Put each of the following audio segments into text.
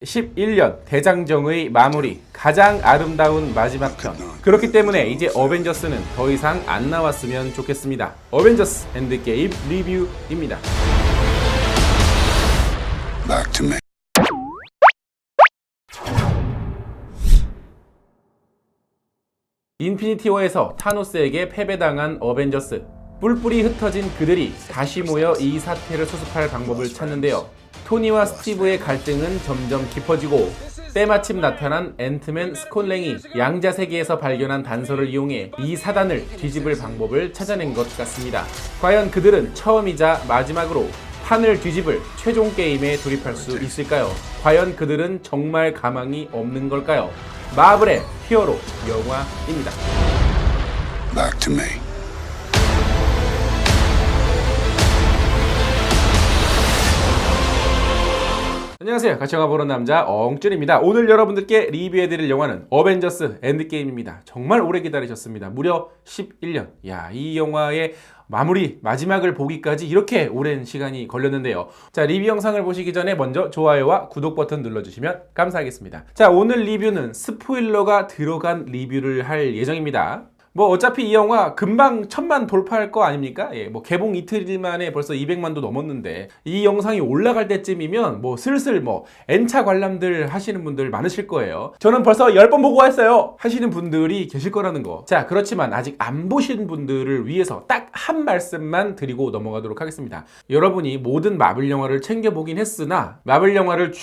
11년 대장정의 마무리, 가장 아름다운 마지막 편. 그렇기 때문에 이제 어벤져스는 더 이상 안 나왔으면 좋겠습니다. 어벤져스 엔드게임 리뷰입니다. Back to me. 인피니티 워에서 타노스에게 패배당한 어벤져스. 뿔뿔이 흩어진 그들이 다시 모여 이 사태를 수습할 방법을 찾는데요. 토니와 스티브의 갈등은 점점 깊어지고 때마침 나타난 앤트맨 스콜랭이 양자 세계에서 발견한 단서를 이용해 이 사단을 뒤집을 방법을 찾아낸 것 같습니다. 과연 그들은 처음이자 마지막으로 판을 뒤집을 최종 게임에 돌입할 수 있을까요? 과연 그들은 정말 가망이 없는 걸까요? 마블의 히어로 영화입니다. Back to me. 안녕하세요. 같이 영화 보는 남자 엉준입니다. 오늘 여러분들께 리뷰해드릴 영화는 어벤져스 엔드게임입니다. 정말 오래 기다리셨습니다. 무려 11년. 이 영화의 마지막을 보기까지 이렇게 오랜 시간이 걸렸는데요. 자, 리뷰 영상을 보시기 전에 먼저 좋아요와 구독 버튼 눌러주시면 감사하겠습니다. 자, 오늘 리뷰는 스포일러가 들어간 리뷰를 할 예정입니다. 어차피 이 영화 금방 1000만 돌파할 거 아닙니까? 개봉 이틀 만에 벌써 200만도 넘었는데 이 영상이 올라갈 때쯤이면 슬슬 N차 관람들 하시는 분들 많으실 거예요. 저는 벌써 10번 보고 왔어요 하시는 분들이 계실 거라는 거. 자, 그렇지만 아직 안 보신 분들을 위해서 딱 한 말씀만 드리고 넘어가도록 하겠습니다. 여러분이 모든 마블 영화를 챙겨보긴 했으나 마블 영화를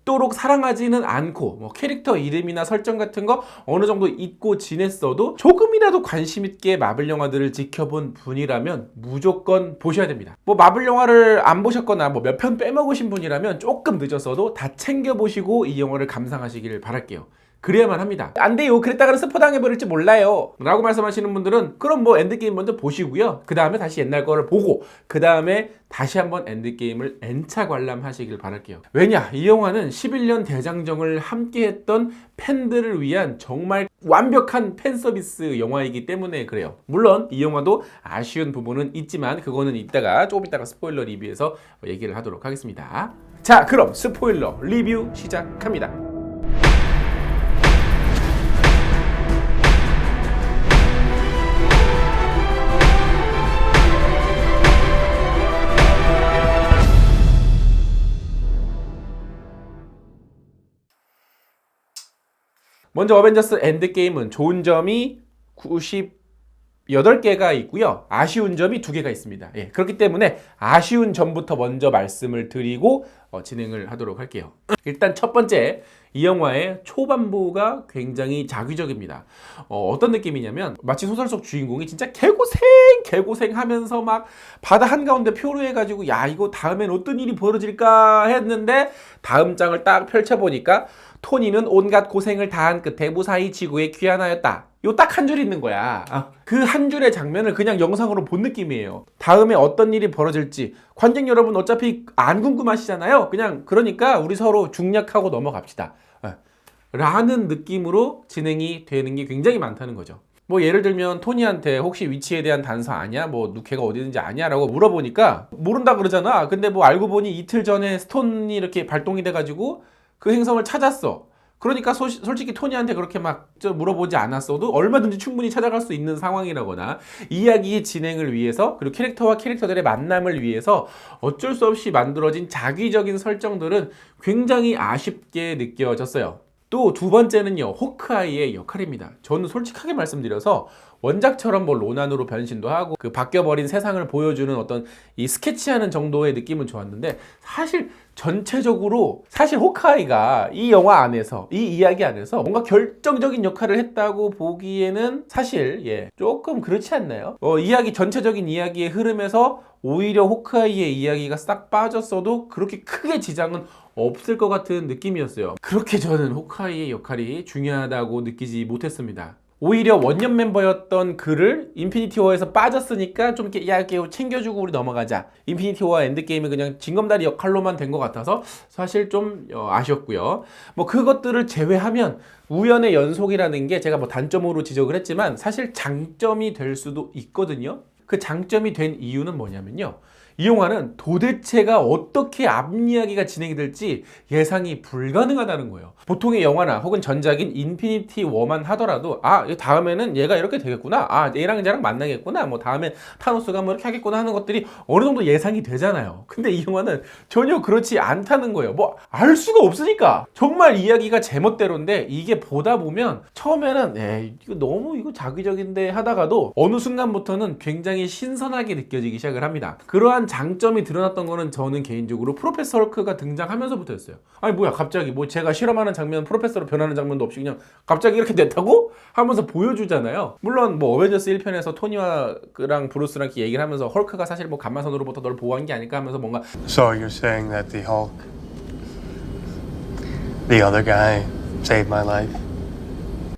도록 사랑하지는 않고 캐릭터 이름이나 설정 같은 거 어느 정도 잊고 지냈어도 조금이라도 관심 있게 마블 영화들을 지켜본 분이라면 무조건 보셔야 됩니다. 마블 영화를 안 보셨거나 몇 편 빼먹으신 분이라면 조금 늦었어도 다 챙겨보시고 이 영화를 감상하시길 바랄게요. 그래야만 합니다. 안 돼요, 그랬다가는 스포 당해버릴지 몰라요 라고 말씀하시는 분들은 그럼 엔드게임 먼저 보시고요, 그 다음에 다시 옛날 거를 보고 그 다음에 다시 한번 엔드게임을 N차 관람하시길 바랄게요. 왜냐, 이 영화는 11년 대장정을 함께했던 팬들을 위한 정말 완벽한 팬서비스 영화이기 때문에 그래요. 물론 이 영화도 아쉬운 부분은 있지만 그거는 조금 이따가 스포일러 리뷰에서 얘기를 하도록 하겠습니다. 자, 그럼 스포일러 리뷰 시작합니다. 먼저 어벤져스 엔드게임은 좋은 점이 98개가 있고요. 아쉬운 점이 2개가 있습니다. 그렇기 때문에 아쉬운 점부터 먼저 말씀을 드리고 진행을 하도록 할게요. 일단 첫 번째, 이 영화의 초반부가 굉장히 자기적입니다. 어떤 느낌이냐면 마치 소설 속 주인공이 진짜 개고생 하면서 막 바다 한가운데 표류해가지고 이거 다음엔 어떤 일이 벌어질까 했는데 다음 장을 딱 펼쳐보니까 토니는 온갖 고생을 다한 끝에 무사히 지구에 귀환하였다. 요 딱 한 줄 있는 거야. 그 한 줄의 장면을 그냥 영상으로 본 느낌이에요. 다음에 어떤 일이 벌어질지 관객 여러분 어차피 안 궁금하시잖아요. 그러니까 우리 서로 중략하고 넘어갑시다 라는 느낌으로 진행이 되는 게 굉장히 많다는 거죠. 예를 들면 토니한테 혹시 위치에 대한 단서 아냐? 누케가 어디 있는지 아냐? 라고 물어보니까 모른다 그러잖아. 근데 알고 보니 이틀 전에 스톤이 이렇게 발동이 돼가지고 그 행성을 찾았어. 그러니까 솔직히 토니한테 그렇게 막 물어보지 않았어도 얼마든지 충분히 찾아갈 수 있는 상황이라거나, 이야기의 진행을 위해서 그리고 캐릭터와 캐릭터들의 만남을 위해서 어쩔 수 없이 만들어진 자기적인 설정들은 굉장히 아쉽게 느껴졌어요. 또 두 번째는요, 호크아이의 역할입니다. 저는 솔직하게 말씀드려서 원작처럼 로난으로 변신도 하고 그 바뀌어버린 세상을 보여주는 어떤 이 스케치하는 정도의 느낌은 좋았는데, 전체적으로 사실 호크아이가 이 영화 안에서, 이 이야기 안에서 뭔가 결정적인 역할을 했다고 보기에는 사실 조금 그렇지 않나요? 전체적인 이야기의 흐름에서 오히려 호크아이의 이야기가 싹 빠졌어도 그렇게 크게 지장은 없을 것 같은 느낌이었어요. 그렇게 저는 호크아이의 역할이 중요하다고 느끼지 못했습니다. 오히려 원년 멤버였던 그를 인피니티 워에서 빠졌으니까 좀 이렇게 챙겨주고 우리 넘어가자, 인피니티 워 엔드게임은 그냥 징검다리 역할로만 된 것 같아서 사실 좀 아쉬웠고요. 그것들을 제외하면 우연의 연속이라는 게 제가 단점으로 지적을 했지만 사실 장점이 될 수도 있거든요. 그 장점이 된 이유는 뭐냐면요, 이 영화는 도대체가 어떻게 앞이야기가 진행이 될지 예상이 불가능하다는 거예요. 보통의 영화나 혹은 전작인 인피니티 워만 하더라도 다음에는 얘가 이렇게 되겠구나, 얘랑 쟤랑 만나겠구나, 뭐 다음에 타노스가 뭐 이렇게 하겠구나 하는 것들이 어느 정도 예상이 되잖아요. 근데 이 영화는 전혀 그렇지 않다는 거예요. 뭐 알 수가 없으니까. 정말 이야기가 제멋대로인데 이게 보다 보면 처음에는 이거 자기적인데 하다가도 어느 순간부터는 굉장히 신선하게 느껴지기 시작을 합니다. 그러한 장점이 드러났던 거는 저는 개인적으로 프로페서 헐크가 등장하면서부터였어요. 아니 뭐야, 갑자기 뭐 제가 실험하는 장면, 프로페서로 변하는 장면도 없이 그냥 갑자기 이렇게 됐다고 하면서 보여주잖아요. 물론 뭐 어벤져스 1편에서 토니와랑 브루스랑 이렇게 얘기를 하면서 헐크가 사실 뭐 감마선으로부터 널 보호한 게 아닐까 하면서 뭔가 So you're saying that the Hulk, the other guy, saved my life?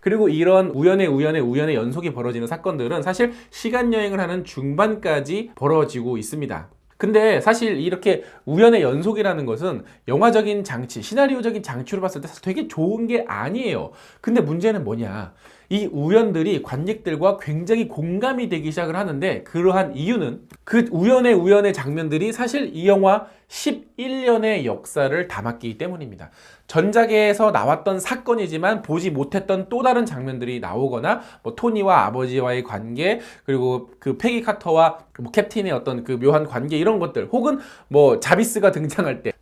그리고 이런 우연의 연속이 벌어지는 사건들은 사실 시간여행을 하는 중반까지 벌어지고 있습니다. 근데 사실 이렇게 우연의 연속이라는 것은 영화적인 장치, 시나리오적인 장치로 봤을 때 사실 되게 좋은 게 아니에요. 근데 문제는 뭐냐? 이 우연들이 관객들과 굉장히 공감이 되기 시작을 하는데, 그러한 이유는 그 우연의 장면들이 사실 이 영화 11년의 역사를 담았기 때문입니다. 전작에서 나왔던 사건이지만 보지 못했던 또 다른 장면들이 나오거나, 뭐 토니와 아버지와의 관계, 그리고 그 패기 카터와 뭐 캡틴의 어떤 그 묘한 관계, 이런 것들, 혹은 뭐 자비스가 등장할 때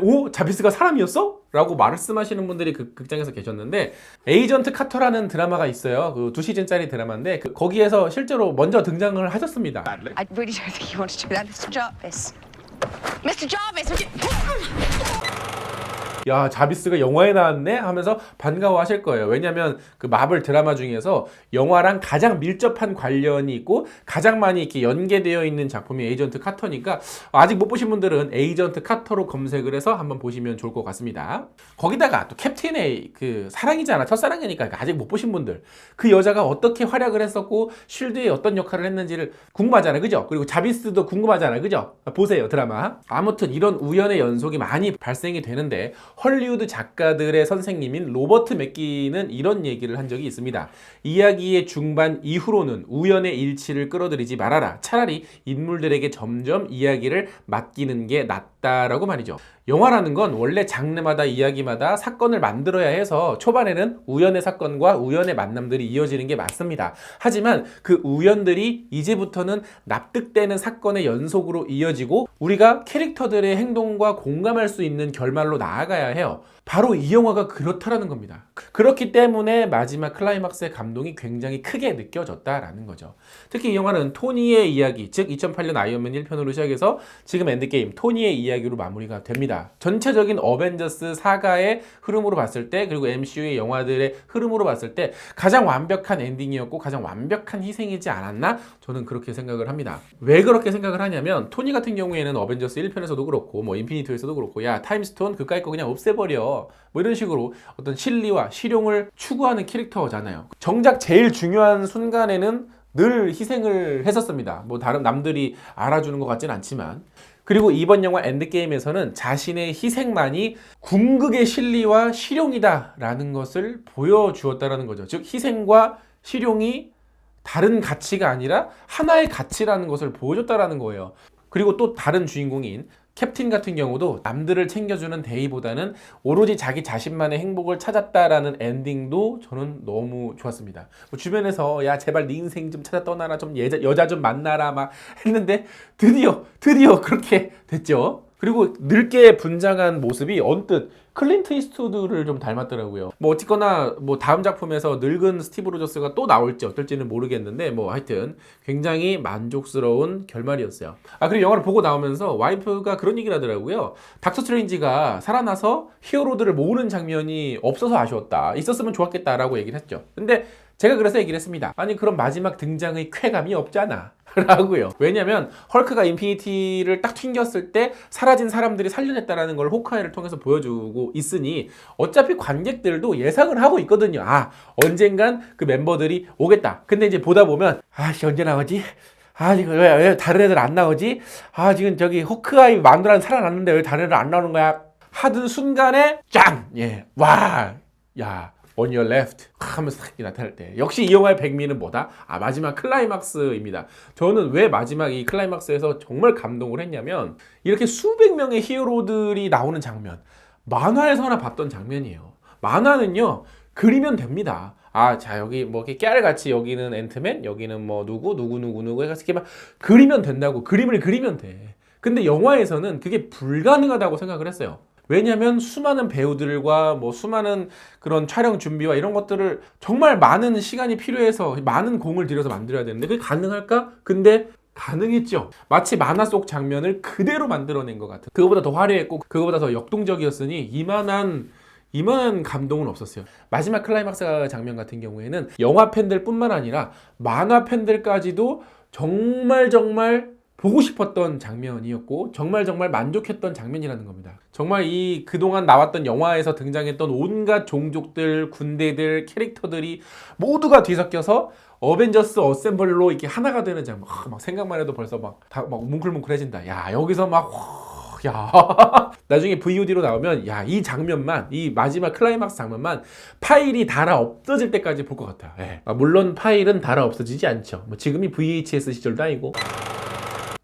오? 자비스가 사람이었어? 라고 말씀하시는 분들이 그 극장에서 계셨는데, 에이전트 카터라는 드라마가 있어요. 그 2시즌짜리 드라마인데 거기에서 실제로 먼저 등장을 하셨습니다. I really don't think you want to do that, Mr. Jarvis. Mr. Jarvis, would you... 야, 자비스가 영화에 나왔네? 하면서 반가워하실 거예요. 왜냐면 그 마블 드라마 중에서 영화랑 가장 밀접한 관련이 있고 가장 많이 이렇게 연계되어 있는 작품이 에이전트 카터니까, 아직 못 보신 분들은 에이전트 카터로 검색을 해서 한번 보시면 좋을 것 같습니다. 거기다가 또 캡틴의 그 사랑이잖아, 첫사랑이니까, 아직 못 보신 분들, 그 여자가 어떻게 활약을 했었고 쉴드에 어떤 역할을 했는지를 궁금하잖아요, 그죠? 그리고 자비스도 궁금하잖아요, 그죠? 보세요, 드라마. 아무튼 이런 우연의 연속이 많이 발생이 되는데, 헐리우드 작가들의 선생님인 로버트 맥기는 이런 얘기를 한 적이 있습니다. 이야기의 중반 이후로는 우연의 일치를 끌어들이지 말아라. 차라리 인물들에게 점점 이야기를 맡기는 게 낫다라고 말이죠. 영화라는 건 원래 장르마다 이야기마다 사건을 만들어야 해서 초반에는 우연의 사건과 우연의 만남들이 이어지는 게 맞습니다. 하지만 그 우연들이 이제부터는 납득되는 사건의 연속으로 이어지고 우리가 캐릭터들의 행동과 공감할 수 있는 결말로 나아가야 해요. 바로 이 영화가 그렇다라는 겁니다. 그렇기 때문에 마지막 클라이막스의 감동이 굉장히 크게 느껴졌다라는 거죠. 특히 이 영화는 토니의 이야기, 즉 2008년 아이언맨 1편으로 시작해서 지금 엔드게임, 토니의 이야기로 마무리가 됩니다. 전체적인 어벤져스 사가의 흐름으로 봤을 때, 그리고 MCU의 영화들의 흐름으로 봤을 때 가장 완벽한 엔딩이었고 가장 완벽한 희생이지 않았나? 저는 그렇게 생각을 합니다. 왜 그렇게 생각을 하냐면, 토니 같은 경우에는 어벤져스 1편에서도 그렇고 뭐 인피니티에서도 그렇고, 야 타임스톤 그까이 거 그냥 없애버려, 뭐 이런 식으로 어떤 실리와 실용을 추구하는 캐릭터잖아요. 정작 제일 중요한 순간에는 늘 희생을 했었습니다. 뭐 다른 남들이 알아주는 것 같진 않지만. 그리고 이번 영화 엔드게임에서는 자신의 희생만이 궁극의 실리와 실용이다 라는 것을 보여주었다라는 거죠. 즉 희생과 실용이 다른 가치가 아니라 하나의 가치라는 것을 보여줬다라는 거예요. 그리고 또 다른 주인공인 캡틴 같은 경우도 남들을 챙겨주는 데이보다는 오로지 자기 자신만의 행복을 찾았다라는 엔딩도 저는 너무 좋았습니다. 뭐 주변에서 야 제발 네 인생 좀 찾아 떠나라, 좀 여자 좀 만나라 막 했는데 드디어 그렇게 됐죠. 그리고 늙게 분장한 모습이 언뜻 클린트 이스트우드를 좀 닮았더라고요. 뭐 어쨌거나 뭐 다음 작품에서 늙은 스티브 로저스가 또 나올지 어떨지는 모르겠는데, 뭐 하여튼 굉장히 만족스러운 결말이었어요. 그리고 영화를 보고 나오면서 와이프가 그런 얘기를 하더라고요. 닥터 스트레인지가 살아나서 히어로들을 모으는 장면이 없어서 아쉬웠다, 있었으면 좋았겠다라고 얘기를 했죠. 근데 제가 그래서 얘기를 했습니다. 아니 그럼 마지막 등장의 쾌감이 없잖아 라고요. 왜냐면 헐크가 인피니티를 딱 튕겼을 때 사라진 사람들이 살려냈다라는 걸 호크아이를 통해서 보여주고 있으니 어차피 관객들도 예상을 하고 있거든요. 언젠간 그 멤버들이 오겠다. 근데 이제 보다 보면 언제 나오지? 지금 왜 다른 애들 안 나오지? 지금 저기 호크아이 마누라는 살아났는데 왜 다른 애들 안 나오는 거야? 하던 순간에 짠! 와! 야, on your left 하면서 딱 나타날 때 역시 이 영화의 백미는 뭐다? 마지막 클라이막스입니다. 저는 왜 마지막 이 클라이막스에서 정말 감동을 했냐면 이렇게 수백 명의 히어로들이 나오는 장면, 만화에서나 봤던 장면이에요. 만화는요 그리면 됩니다. 자 여기 뭐 이렇게 깨알같이 여기는 앤트맨, 여기는 뭐 누구 해서 이렇게 막 그리면 된다고. 그림을 그리면 돼. 근데 영화에서는 그게 불가능하다고 생각을 했어요. 왜냐면 수많은 배우들과 뭐 수많은 그런 촬영 준비와 이런 것들을 정말 많은 시간이 필요해서 많은 공을 들여서 만들어야 되는데 그게 가능할까? 근데 가능했죠. 마치 만화 속 장면을 그대로 만들어낸 것 같은. 그거보다 더 화려했고 그거보다 더 역동적이었으니 이만한 감동은 없었어요. 마지막 클라이막스 장면 같은 경우에는 영화 팬들 뿐만 아니라 만화 팬들까지도 정말 보고 싶었던 장면이었고 정말 만족했던 장면이라는 겁니다. 정말 이 그동안 나왔던 영화에서 등장했던 온갖 종족들, 군대들, 캐릭터들이 모두가 뒤섞여서 어벤져스 어셈블로 이렇게 하나가 되는 장면. 막 생각만 해도 벌써 막 뭉클뭉클해진다. 야 여기서 나중에 VOD로 나오면 이 장면만, 이 마지막 클라이막스 장면만 파일이 달아 없어질 때까지 볼 것 같아. 물론 파일은 달아 없어지지 않죠. 뭐 지금이 VHS 시절도 아니고.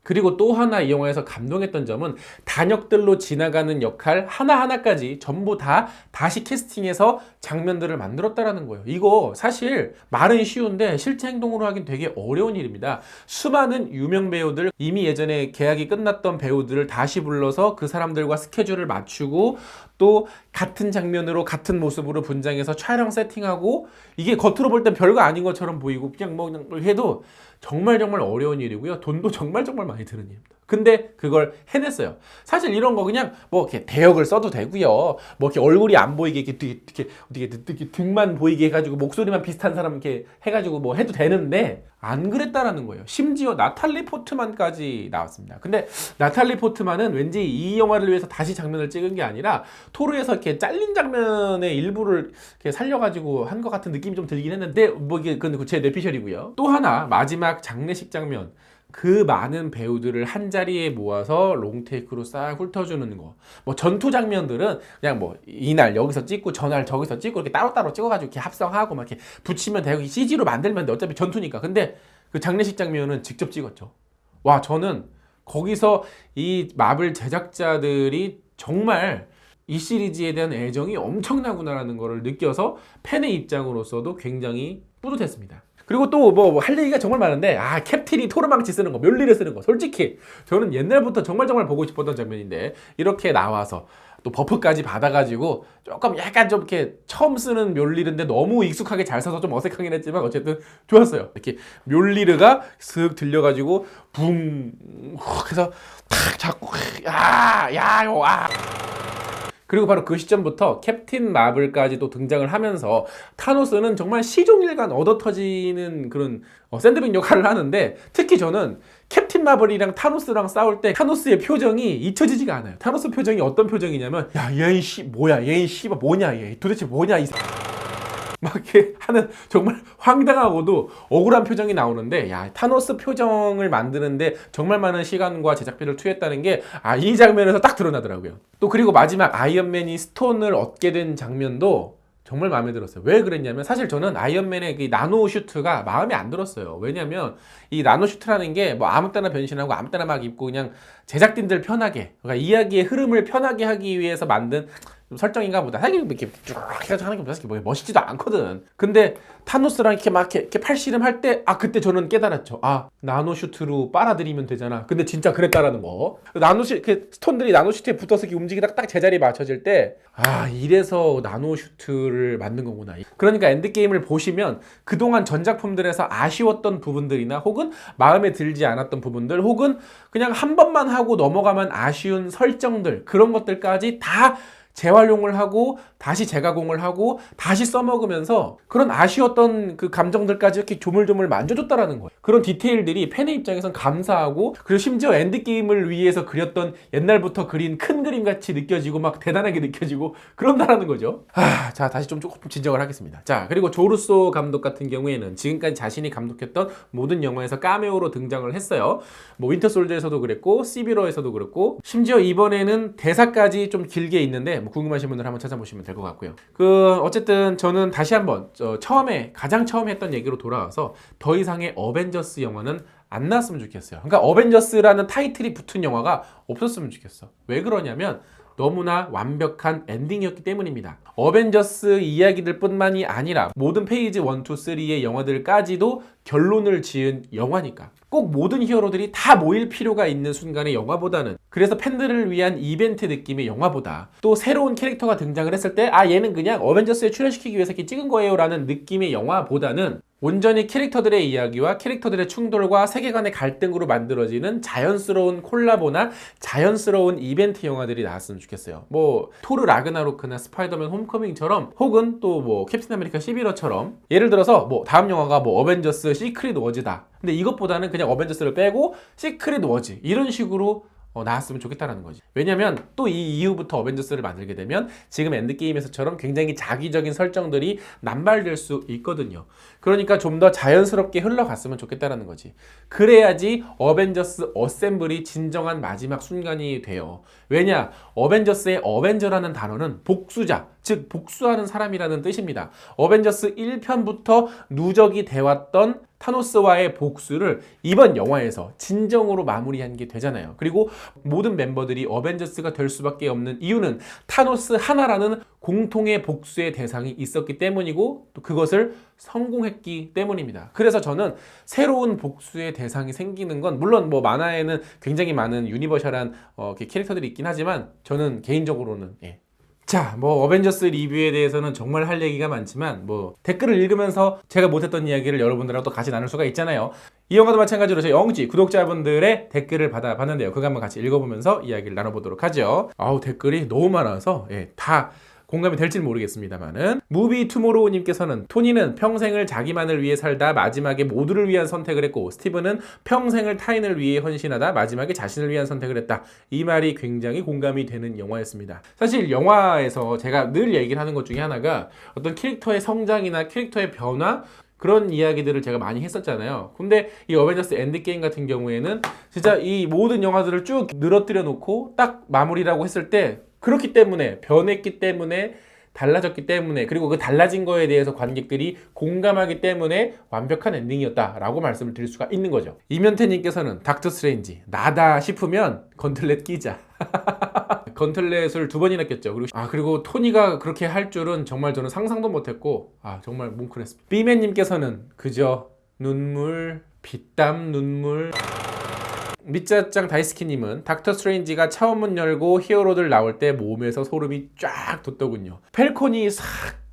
그리고 또 하나 이 영화에서 감동했던 점은 단역들로 지나가는 역할 하나하나까지 전부 다 다시 캐스팅해서 장면들을 만들었다라는 거예요. 이거 사실 말은 쉬운데 실제 행동으로 하긴 되게 어려운 일입니다. 수많은 유명 배우들, 이미 예전에 계약이 끝났던 배우들을 다시 불러서 그 사람들과 스케줄을 맞추고 또 같은 장면으로 같은 모습으로 분장해서 촬영 세팅하고 이게 겉으로 볼 땐 별거 아닌 것처럼 보이고 그냥 해도 정말 어려운 일이고요. 돈도 정말 많이 드는 일입니다. 근데 그걸 해냈어요. 사실 이런 거 그냥 뭐 이렇게 대역을 써도 되고요. 뭐 이렇게 얼굴이 안 보이게 이렇게 등만 보이게 해가지고 목소리만 비슷한 사람 이렇게 해가지고 뭐 해도 되는데 안 그랬다라는 거예요. 심지어 나탈리 포트만까지 나왔습니다. 근데 나탈리 포트만은 왠지 이 영화를 위해서 다시 장면을 찍은 게 아니라 토르에서 이렇게 잘린 장면의 일부를 이렇게 살려가지고 한 것 같은 느낌이 좀 들긴 했는데 뭐 이게 그건 제 뇌피셜이고요. 또 하나 마지막 장례식 장면. 그 많은 배우들을 한 자리에 모아서 롱테이크로 싹 훑어주는 거. 뭐 전투 장면들은 그냥 뭐 이날 여기서 찍고 저날 저기서 찍고 이렇게 따로따로 찍어가지고 이렇게 합성하고 막 이렇게 붙이면 되고 CG로 만들면 돼. 어차피 전투니까. 근데 그 장례식 장면은 직접 찍었죠. 와, 저는 거기서 이 마블 제작자들이 정말 이 시리즈에 대한 애정이 엄청나구나라는 거를 느껴서 팬의 입장으로서도 굉장히 뿌듯했습니다. 그리고 또 뭐 할 얘기가 정말 많은데 캡틴이 토르망치 쓰는 거, 멸리를 쓰는 거, 솔직히 저는 옛날부터 정말 보고 싶었던 장면인데 이렇게 나와서 또 버프까지 받아가지고 조금 약간 좀 이렇게 처음 쓰는 멸리르인데 너무 익숙하게 잘 써서 좀 어색하긴 했지만 어쨌든 좋았어요. 이렇게 멸리르가 슥 들려가지고 붕 해서 탁 잡고 그리고 바로 그 시점부터 캡틴 마블까지 또 등장을 하면서 타노스는 정말 시종일관 얻어터지는 그런 샌드백 역할을 하는데 특히 저는 캡틴 마블이랑 타노스랑 싸울 때 타노스의 표정이 잊혀지지가 않아요. 타노스 표정이 어떤 표정이냐면 얘 뭐냐 얘 도대체 뭐냐 이 막 이렇게 하는 정말 황당하고도 억울한 표정이 나오는데 타노스 표정을 만드는데 정말 많은 시간과 제작비를 투여했다는 게 이 장면에서 딱 드러나더라고요. 또 그리고 마지막 아이언맨이 스톤을 얻게 된 장면도 정말 마음에 들었어요. 왜 그랬냐면 사실 저는 아이언맨의 그 나노 슈트가 마음에 안 들었어요. 왜냐면 이 나노 슈트라는 게 뭐 아무 때나 변신하고 아무 때나 막 입고 그냥 제작진들 편하게, 그러니까 이야기의 흐름을 편하게 하기 위해서 만든 설정인가 보다. 사실 이렇게 쭉 해가지고 하는 게 사실 멋있지도 않거든. 근데 타노스랑 이렇게 막 이렇게 팔씨름 할 때 그때 저는 깨달았죠. 나노 슈트로 빨아들이면 되잖아. 근데 진짜 그랬다라는 거. 스톤들이 나노 슈트에 붙어서 이렇게 움직이다가 딱 제자리에 맞춰질 때 이래서 나노 슈트를 만든 거구나. 그러니까 엔드게임을 보시면 그동안 전작품들에서 아쉬웠던 부분들이나 혹은 마음에 들지 않았던 부분들 혹은 그냥 한 번만 하고 넘어가면 아쉬운 설정들, 그런 것들까지 다 재활용을 하고 다시 재가공을 하고 다시 써먹으면서 그런 아쉬웠던 그 감정들까지 이렇게 조물조물 만져줬다라는 거예요. 그런 디테일들이 팬의 입장에선 감사하고, 그리고 심지어 엔드게임을 위해서 그렸던 옛날부터 그린 큰 그림같이 느껴지고 막 대단하게 느껴지고 그런다라는 거죠. 자, 다시 조금 진정을 하겠습니다. 자, 그리고 조 루소 감독 같은 경우에는 지금까지 자신이 감독했던 모든 영화에서 카메오로 등장을 했어요. 뭐 윈터 솔저에서도 그랬고 시빌워에서도 그랬고 심지어 이번에는 대사까지 좀 길게 있는데 때문에 뭐 궁금하신 분들 한번 찾아보시면 될 것 같고요. 어쨌든 저는 다시 한번 가장 처음에 했던 얘기로 돌아와서 더 이상의 어벤져스 영화는 안 나왔으면 좋겠어요. 그러니까 어벤져스라는 타이틀이 붙은 영화가 없었으면 좋겠어. 왜 그러냐면 너무나 완벽한 엔딩이었기 때문입니다. 어벤져스 이야기들 뿐만이 아니라 모든 페이지 1, 2, 3의 영화들까지도 결론을 지은 영화니까. 꼭 모든 히어로들이 다 모일 필요가 있는 순간의 영화보다는, 그래서 팬들을 위한 이벤트 느낌의 영화보다, 또 새로운 캐릭터가 등장을 했을 때 얘는 그냥 어벤져스에 출연시키기 위해서 이렇게 찍은 거예요 라는 느낌의 영화보다는 온전히 캐릭터들의 이야기와 캐릭터들의 충돌과 세계관의 갈등으로 만들어지는 자연스러운 콜라보나 자연스러운 이벤트 영화들이 나왔으면 좋겠어요. 뭐 토르 라그나로크나 스파이더맨 홈커밍처럼, 혹은 또 뭐 캡틴 아메리카 11호처럼, 예를 들어서 뭐 다음 영화가 뭐 어벤져스 시크릿 워즈다. 근데 이것보다는 그냥 어벤져스를 빼고 시크릿 워즈 이런 식으로 나왔으면 좋겠다라는 거지. 왜냐면 또 이 이후부터 어벤져스를 만들게 되면 지금 엔드게임에서처럼 굉장히 자기적인 설정들이 남발될 수 있거든요. 그러니까 좀 더 자연스럽게 흘러갔으면 좋겠다라는 거지. 그래야지 어벤져스 어셈블이 진정한 마지막 순간이 돼요. 왜냐? 어벤져스의 어벤져라는 단어는 복수자, 즉 복수하는 사람이라는 뜻입니다. 어벤져스 1편부터 누적이 돼왔던 타노스와의 복수를 이번 영화에서 진정으로 마무리한 게 되잖아요. 그리고 모든 멤버들이 어벤져스가 될 수밖에 없는 이유는 타노스 하나라는 공통의 복수의 대상이 있었기 때문이고, 또 그것을 성공했기 때문입니다. 그래서 저는 새로운 복수의 대상이 생기는 건, 물론 뭐 만화에는 굉장히 많은 유니버셜한 캐릭터들이 있긴 하지만, 저는 개인적으로는 자, 뭐 어벤져스 리뷰에 대해서는 정말 할 얘기가 많지만, 뭐 댓글을 읽으면서 제가 못했던 이야기를 여러분들하고 또 같이 나눌 수가 있잖아요. 이 영화도 마찬가지로 저희 영지 구독자분들의 댓글을 받아봤는데요. 그거 한번 같이 읽어보면서 이야기를 나눠보도록 하죠. 댓글이 너무 많아서 다 공감이 될지 모르겠습니다만은, 무비 투모로우님께서는 토니는 평생을 자기만을 위해 살다 마지막에 모두를 위한 선택을 했고, 스티븐은 평생을 타인을 위해 헌신하다 마지막에 자신을 위한 선택을 했다. 이 말이 굉장히 공감이 되는 영화였습니다. 사실 영화에서 제가 늘 얘기를 하는 것 중에 하나가 어떤 캐릭터의 성장이나 캐릭터의 변화, 그런 이야기들을 제가 많이 했었잖아요. 근데 이 어벤져스 엔드게임 같은 경우에는 진짜 이 모든 영화들을 쭉 늘어뜨려 놓고 딱 마무리라고 했을 때, 그렇기 때문에, 변했기 때문에, 달라졌기 때문에, 그리고 그 달라진 거에 대해서 관객들이 공감하기 때문에 완벽한 엔딩이었다라고 말씀을 드릴 수가 있는 거죠. 이면태님께서는 닥터 스트레인지 나다 싶으면 건틀렛 끼자. 건틀렛을 2번이나 꼈죠. 그리고 토니가 그렇게 할 줄은 정말 저는 상상도 못했고, 정말 뭉클했습니다. 비맨님께서는 그저 눈물, 피땀 눈물. 밑자짱 다이스키님은 닥터 스트레인지가 차원문 열고 히어로들 나올 때 몸에서 소름이 쫙 돋더군요. 펠콘이 싹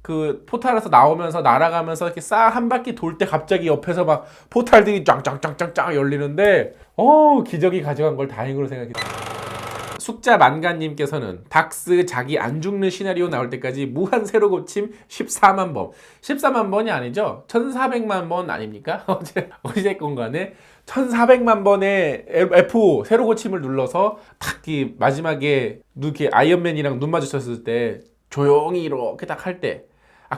그 포탈에서 나오면서 날아가면서 이렇게 싹 한 바퀴 돌 때 갑자기 옆에서 막 포탈들이 짱짱짱짱짱 열리는데 기적이 가져간 걸 다행으로 생각했어요. 숙자 만가님께서는 닥스 자기 안 죽는 시나리오 나올 때까지 무한 새로 고침 14만 번. 14만 번이 아니죠? 1400만 번 아닙니까? 어제건 간에 1400만 번의 F 새로 고침을 눌러서 탁 마지막에 이렇게 아이언맨이랑 눈 마주쳤을 때 조용히 이렇게 딱 할 때,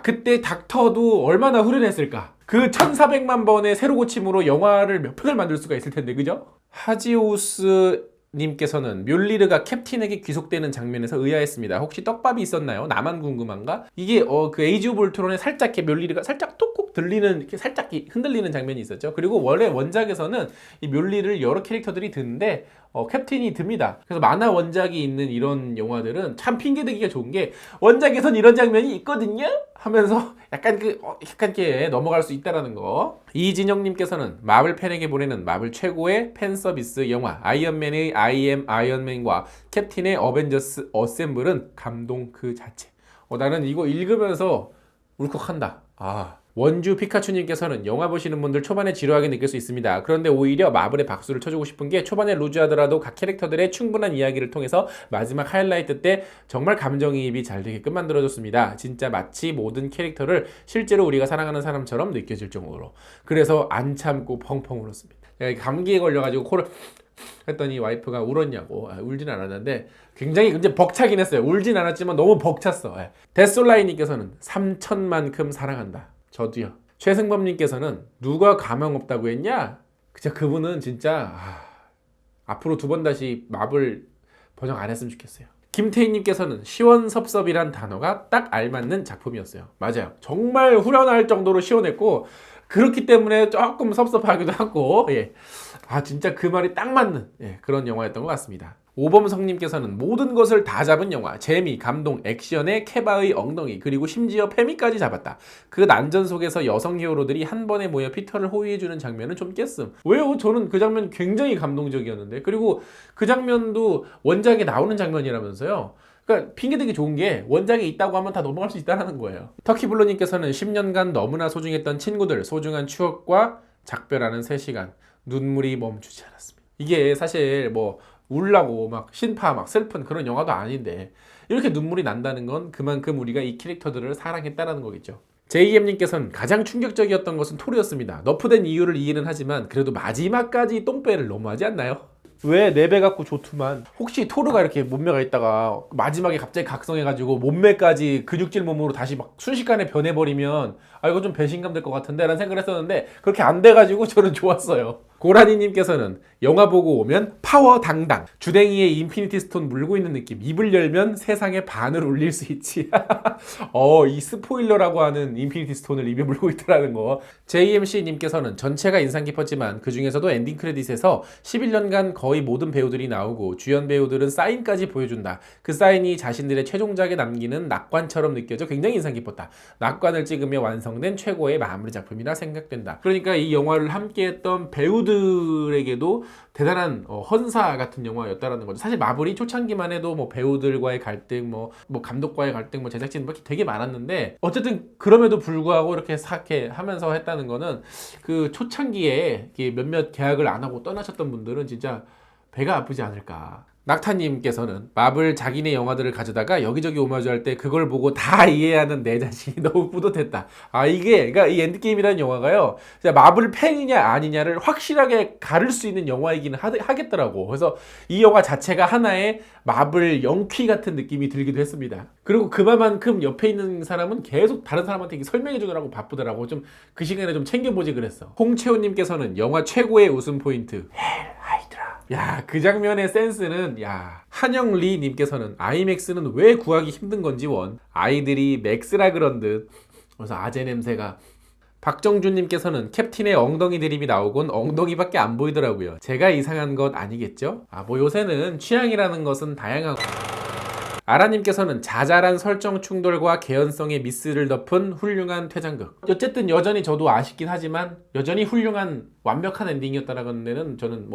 그때 닥터도 얼마나 후련했을까? 그 1400만 번의 새로 고침으로 영화를 몇 편을 만들 수가 있을 텐데, 그죠? 하지오스 님께서는 뮬리르가 캡틴에게 귀속되는 장면에서 의아했습니다. 혹시 떡밥이 있었나요? 나만 궁금한가? 이게 그 에이지 오브 울트론에 살짝 이렇게 뮬리르가 살짝 톡콕 들리는, 이렇게 살짝 흔들리는 장면이 있었죠. 그리고 원래 원작에서는 이 뮬리르를 여러 캐릭터들이 드는데 캡틴이 듭니다. 그래서 만화 원작이 있는 이런 영화들은 참 핑계대기가 좋은 게, 원작에선 이런 장면이 있거든요 하면서 약간 이렇게 넘어갈 수 있다라는 거. 이진영님께서는 마블 팬에게 보내는 마블 최고의 팬 서비스 영화 아이언맨의 I am 아이언맨과 캡틴의 어벤져스 어셈블은 감동 그 자체. 나는 이거 읽으면서 울컥한다. 원주 피카츄님께서는 영화 보시는 분들 초반에 지루하게 느낄 수 있습니다. 그런데 오히려 마블에 박수를 쳐주고 싶은 게, 초반에 루즈하더라도 각 캐릭터들의 충분한 이야기를 통해서 마지막 하이라이트 때 정말 감정이입이 잘 되게끔 만들어줬습니다. 진짜 마치 모든 캐릭터를 실제로 우리가 사랑하는 사람처럼 느껴질 정도로. 그래서 안 참고 펑펑 울었습니다. 내가 감기에 걸려가지고 코를 했더니 와이프가 울었냐고. 울진 않았는데 굉장히 이제 벅차긴 했어요. 울진 않았지만 너무 벅찼어. 데솔라이님께서는 3천만큼 사랑한다. 저도요. 최승범님께서는 누가 가망 없다고 했냐? 그분은 진짜 앞으로 2번 다시 마블 번역 안 했으면 좋겠어요. 김태희님께서는 시원섭섭이란 단어가 딱 알맞는 작품이었어요. 맞아요. 정말 후련할 정도로 시원했고 그렇기 때문에 조금 섭섭하기도 하고 예. 아 진짜 그 말이 딱 맞는 그런 영화였던 것 같습니다. 오범성님께서는 모든 것을 다 잡은 영화, 재미, 감동, 액션에 케바의 엉덩이 그리고 심지어 페미까지 잡았다. 그 난전 속에서 여성 히어로들이 한 번에 모여 피터를 호위해주는 장면은 좀 깼음. 왜요? 저는 그 장면 굉장히 감동적이었는데 그리고 그 장면도 원작에 나오는 장면이라면서요. 그러니까 핑계대기 좋은 게 원작에 있다고 하면 다 넘어갈 수 있다는 거예요. 터키블로님께서는 10년간 너무나 소중했던 친구들, 소중한 추억과 작별하는 3시간, 눈물이 멈추지 않았습니다. 이게 사실 뭐 울라고 막 신파 막 슬픈 그런 영화도 아닌데 이렇게 눈물이 난다는 건 그만큼 우리가 이 캐릭터들을 사랑했다라는 거겠죠. JM님께서는 가장 충격적이었던 것은 토르였습니다. 너프된 이유를 이해는 하지만 그래도 마지막까지 똥배를 너무하지 않나요? 왜 4배 갖고 좋더만 혹시 토르가 이렇게 몸매가 있다가 마지막에 갑자기 각성해가지고 몸매까지 근육질 몸으로 다시 막 순식간에 변해버리면 아 이거 좀 배신감 될 것 같은데 라는 생각을 했었는데 그렇게 안 돼가지고 저는 좋았어요. 고라니님께서는 영화 보고 오면 파워 당당 주댕이에 인피니티 스톤 물고 있는 느낌 입을 열면 세상의 반을 울릴 수 있지. 이 스포일러라고 하는 인피니티 스톤을 입에 물고 있더라는 거. JMC님께서는 전체가 인상 깊었지만 그 중에서도 엔딩 크레딧에서 11년간 거의 모든 배우들이 나오고 주연 배우들은 사인까지 보여준다. 그 사인이 자신들의 최종작에 남기는 낙관처럼 느껴져 굉장히 인상 깊었다. 낙관을 찍으며 완성된 최고의 마무리 작품이라 생각된다. 그러니까 이 영화를 함께했던 배우들에게도 대단한 헌사 같은 영화였다라는 거죠. 사실 마블이 초창기만 해도 뭐 배우들과의 갈등, 뭐 감독과의 갈등, 뭐 제작진 되게 많았는데 어쨌든 그럼에도 불구하고 이렇게 하면서 했다는 거는 그 초창기에 몇몇 계약을 안 하고 떠나셨던 분들은 진짜 배가 아프지 않을까. 낙타님께서는 마블 자기네 영화들을 가져다가 여기저기 오마주할 때 그걸 보고 다 이해하는 내 자신이 너무 뿌듯했다. 그러니까 이 엔드게임이라는 영화가요, 마블 팬이냐 아니냐를 확실하게 가를 수 있는 영화이기는 하겠더라고. 그래서 이 영화 자체가 하나의 마블 영퀴 같은 느낌이 들기도 했습니다. 그리고 그만큼 옆에 있는 사람은 계속 다른 사람한테 설명해 주느라고 바쁘더라고. 좀 그 시간에 좀 챙겨보지 그랬어. 홍채호님께서는 영화 최고의 웃음 포인트. 야, 그 장면의 센스는 한영리님께서는 아이맥스는 왜 구하기 힘든 건지 아이들이 맥스라 그런 듯. 그래서 아재 냄새가. 박정준님께서는 캡틴의 엉덩이 드립이 나오곤 엉덩이밖에 안 보이더라고요. 제가 이상한 것 아니겠죠? 뭐 요새는 취향이라는 것은 다양하고. 아라님께서는 자잘한 설정 충돌과 개연성의 미스를 덮은 훌륭한 퇴장극. 어쨌든 여전히 저도 아쉽긴 하지만 여전히 훌륭한 완벽한 엔딩이었다라는 데는 저는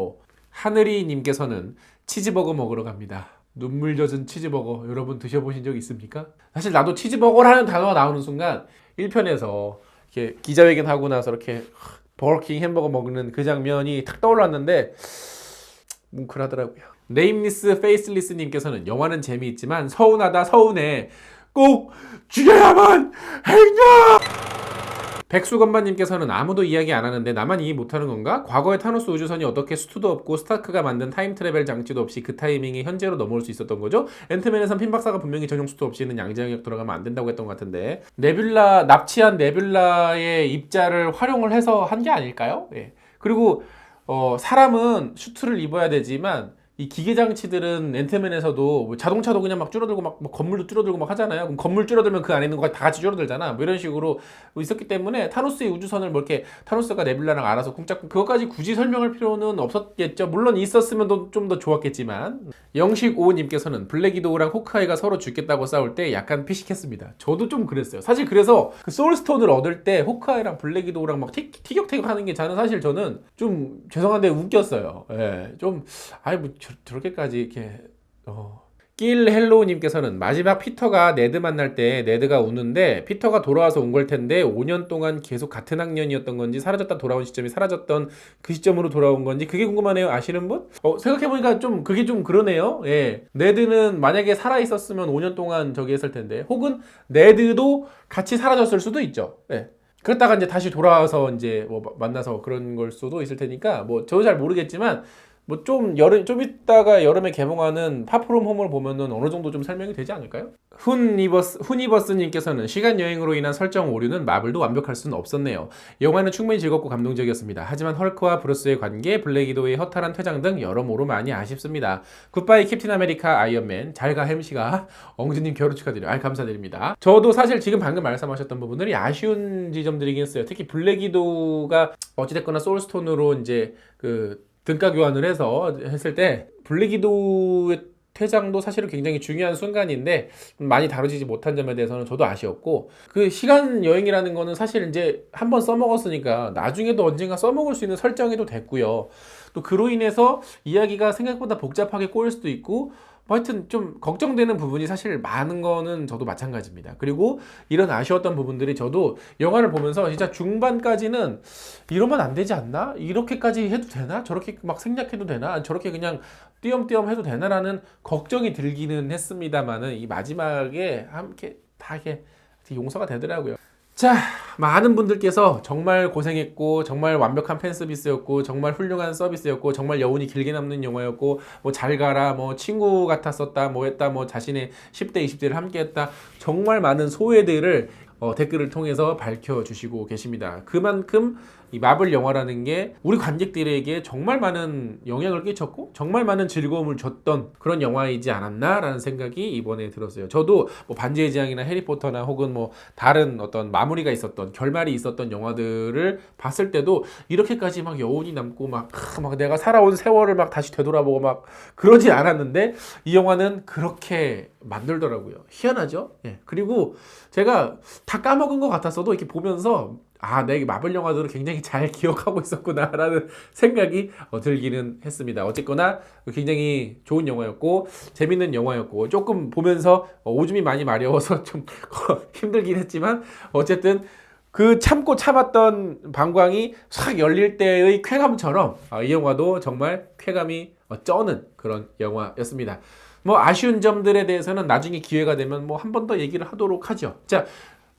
하늘이님께서는 치즈버거 먹으러 갑니다. 눈물 젖은 치즈버거 여러분 드셔보신 적 있습니까? 사실 나도 치즈버거라는 단어가 나오는 순간 1편에서 이렇게 기자회견 하고 나서 이렇게 버거킹 햄버거 먹는 그 장면이 탁 떠올랐는데 뭉클하더라고요. 네임리스 페이스리스님께서는 영화는 재미있지만 서운하다 서운해 꼭 죽여야만 했냐. 백수건반님께서는 아무도 이야기 안 하는데 나만 이해 못하는 건가? 과거의 타노스 우주선이 어떻게 수트도 없고 스타크가 만든 타임 트래벨 장치도 없이 그 타이밍에 현재로 넘어올 수 있었던 거죠? 앤트맨에선 핀 박사가 분명히 전용 수트 없이는 양자역역 들어가면 안 된다고 했던 것 같은데 납치한 네뷸라의 입자를 활용을 해서 한 게 아닐까요? 예. 그리고 사람은 수트를 입어야 되지만 이 기계 장치들은 앤트맨에서도 자동차도 그냥 막 줄어들고 막 건물도 줄어들고 막 하잖아요. 그럼 건물 줄어들면 그 안에 있는 거 다 같이 줄어들잖아. 뭐 이런 식으로 있었기 때문에 타노스의 우주선을 이렇게 타노스가 네뷸라랑 알아서 쿵짝쿵 그것까지 굳이 설명할 필요는 없었겠죠. 물론 있었으면 좀 더 좋았겠지만. 영식오님께서는 블랙 위도우랑 호크아이가 서로 죽겠다고 싸울 때 약간 피식했습니다. 저도 좀 그랬어요. 사실 그래서 그 소울스톤을 얻을 때 호크아이랑 블랙 위도우랑 막 티격태격 하는 게 사실 저는 좀 죄송한데 웃겼어요. 예, 좀 저렇게까지 이렇게 낄 헬로우님께서는 마지막 피터가 네드 만날 때 네드가 우는데 피터가 돌아와서 온 걸 텐데 5년 동안 계속 같은 학년이었던 건지 사라졌다 돌아온 시점이 사라졌던 그 시점으로 돌아온 건지 그게 궁금하네요. 아시는 분? 생각해보니까 그게 좀 그러네요. 예. 네드는 만약에 살아있었으면 5년 동안 저기 했을 텐데 혹은 네드도 같이 사라졌을 수도 있죠. 예. 그랬다가 이제 다시 돌아와서 이제 만나서 그런 걸 수도 있을 테니까 저도 잘 모르겠지만 뭐 좀 있다가 여름에 개봉하는 파프롬 홈을 보면은 어느 정도 좀 설명이 되지 않을까요? 훈이버스님께서는 시간 여행으로 인한 설정 오류는 마블도 완벽할 수는 없었네요. 영화는 충분히 즐겁고 감동적이었습니다. 하지만 헐크와 브루스의 관계, 블랙 위도우의 허탈한 퇴장 등 여러모로 많이 아쉽습니다. 굿바이 캡틴 아메리카 아이언맨, 잘가 햄씨가 엉주님 결혼 축하드려요. 감사드립니다. 저도 사실 지금 방금 말씀하셨던 부분들이 아쉬운 지점들이긴 했어요. 특히 블랙 위도우가 어찌됐거나 소울스톤으로 이제 그 등가 교환을 해서 했을 때 블랙 위도우의 퇴장도 사실은 굉장히 중요한 순간인데 많이 다뤄지지 못한 점에 대해서는 저도 아쉬웠고, 그 시간 여행이라는 거는 사실 이제 한번 써먹었으니까 나중에도 언젠가 써먹을 수 있는 설정에도 됐고요. 또 그로 인해서 이야기가 생각보다 복잡하게 꼬일 수도 있고, 뭐 하여튼 좀 걱정되는 부분이 사실 많은 거는 저도 마찬가지입니다. 그리고 이런 아쉬웠던 부분들이 저도 영화를 보면서 진짜 중반까지는 이러면 안 되지 않나? 이렇게까지 해도 되나? 저렇게 막 생략해도 되나? 저렇게 그냥 띄엄띄엄 해도 되나라는 걱정이 들기는 했습니다만은 이 마지막에 함께 다 이게 용서가 되더라고요. 자, 많은 분들께서 정말 고생했고 정말 완벽한 팬 서비스였고 정말 훌륭한 서비스였고 정말 여운이 길게 남는 영화였고 뭐 잘 가라, 뭐 친구 같았었다, 뭐 했다, 뭐 자신의 10대 20대를 함께 했다, 정말 많은 소회들을 댓글을 통해서 밝혀주시고 계십니다. 그만큼 이 마블 영화라는 게 우리 관객들에게 정말 많은 영향을 끼쳤고 정말 많은 즐거움을 줬던 그런 영화이지 않았나라는 생각이 이번에 들었어요. 저도 뭐 반지의 제왕이나 해리포터나 혹은 뭐 다른 어떤 마무리가 있었던 결말이 있었던 영화들을 봤을 때도 이렇게까지 막 여운이 남고 막 내가 살아온 세월을 막 다시 되돌아보고 막 그러지 않았는데 이 영화는 그렇게 만들더라고요. 희한하죠? 예. 그리고 제가 다 까먹은 것 같았어도 이렇게 보면서 내가 마블 영화들을 굉장히 잘 기억하고 있었구나라는 생각이 들기는 했습니다. 어쨌거나 굉장히 좋은 영화였고 재밌는 영화였고 조금 보면서 오줌이 많이 마려워서 좀 힘들긴 했지만 어쨌든 그 참았던 방광이 싹 열릴 때의 쾌감처럼 이 영화도 정말 쾌감이 쩌는 그런 영화였습니다. 뭐 아쉬운 점들에 대해서는 나중에 기회가 되면 뭐 한 번 더 얘기를 하도록 하죠. 자,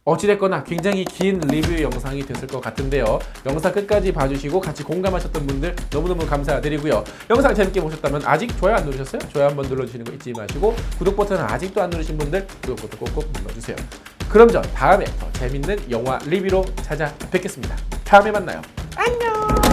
어찌됐거나 굉장히 긴 리뷰 영상이 됐을 것 같은데요. 영상 끝까지 봐주시고 같이 공감하셨던 분들 너무너무 감사드리고요. 영상 재밌게 보셨다면 아직 좋아요 안 누르셨어요? 좋아요 한번 눌러주시는 거 잊지 마시고 구독 버튼 아직도 안 누르신 분들 구독 버튼 꼭꼭 눌러주세요. 그럼 전 다음에 더 재밌는 영화 리뷰로 찾아뵙겠습니다. 다음에 만나요. 안녕.